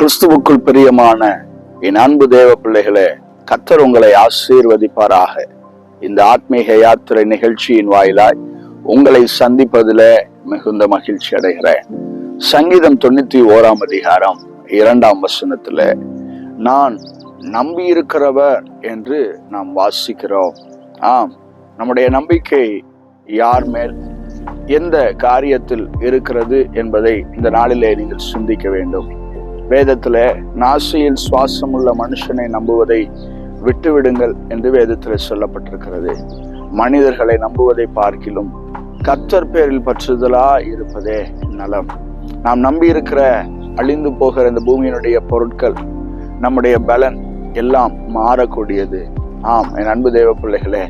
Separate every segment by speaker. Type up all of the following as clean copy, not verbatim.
Speaker 1: கிறிஸ்துவுக்குள் பிரியமான என் அன்பு தேவ பிள்ளைகளே, கர்த்தர் உங்களை ஆசீர்வதிப்பாராக. இந்த ஆத்மீக யாத்திரை நிகழ்ச்சியின் வாயிலாய் உங்களை சந்திப்பதில் மிகுந்த மகிழ்ச்சி அடைகிறேன். சங்கீதம் 91 அதிகாரம் 2 வசனத்துல நான் நம்பி இருக்கிறவர் என்று நாம் வாசிக்கிறோம். ஆம், நம்முடைய நம்பிக்கை யார் மேல், எந்த காரியத்தில் இருக்கிறது என்பதை இந்த நாளிலே நீங்கள் சிந்திக்க வேண்டும். வேதத்துல நாசியில் சுவாசம் உள்ள மனுஷனை நம்புவதை விட்டுவிடுங்கள் என்று வேதத்துல சொல்லப்பட்டிருக்கிறது. மனிதர்களை நம்புவதை பார்க்கிலும் கர்த்தர் பேரில் பற்றுதலா இருப்பதே நலம். நாம் நம்பி இருக்கிற அழிந்து போகிற இந்த பூமியினுடைய பொருட்கள், நம்முடைய பலன் எல்லாம் மாறக்கூடியது. ஆம், என் அன்பு தேவ பிள்ளைகளே,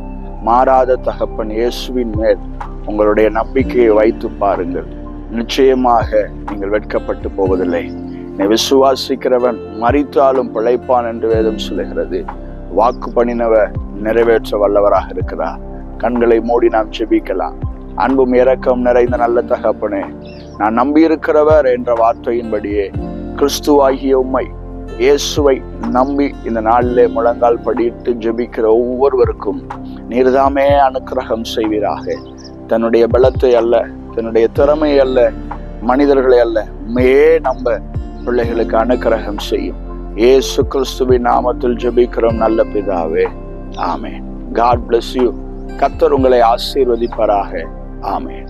Speaker 1: மாறாத தகப்பன் இயேசுவின் மேல் உங்களுடைய நம்பிக்கையை வைத்து பாருங்கள். நிச்சயமாக நீங்கள் வெட்கப்பட்டு போவதில்லை. விசுவாசிக்கிறவன் மரித்தாலும் பிழைப்பான் என்று வேதம் சொல்லுகிறது. வாக்கு பண்ணினவர் நிறைவேற்ற வல்லவராக இருக்கிறார். கண்களை மூடி நாம் ஜெபிக்கலாம். அன்பும் இரக்கம் நிறைந்த நல்ல தகப்பனே, நான் நம்பியிருக்கிறவர் என்ற வார்த்தையின்படியே கிறிஸ்துவாகிய உம்மை, இயேசுவை நம்பி இந்த நாளிலே முழங்கால் படியிட்டு ஜெபிக்கிற ஒவ்வொருவருக்கும் நீர்தாமே அனுக்கிரகம் செய்வீராக. தன்னுடைய பலத்தை அல்ல, தன்னுடைய திறமை அல்ல, மனிதர்களை அல்ல, உண்மையே நம்ப பிள்ளைகளுக்கு அனுக்கிரகம் செய்யும். இயேசு கிறிஸ்துவின் நாமத்தில் ஜெபிக்கிறோம் நல்ல பிதாவே, ஆமென். God bless you. கர்த்தர் உங்களை ஆசீர்வதிப்பாராக. ஆமென்.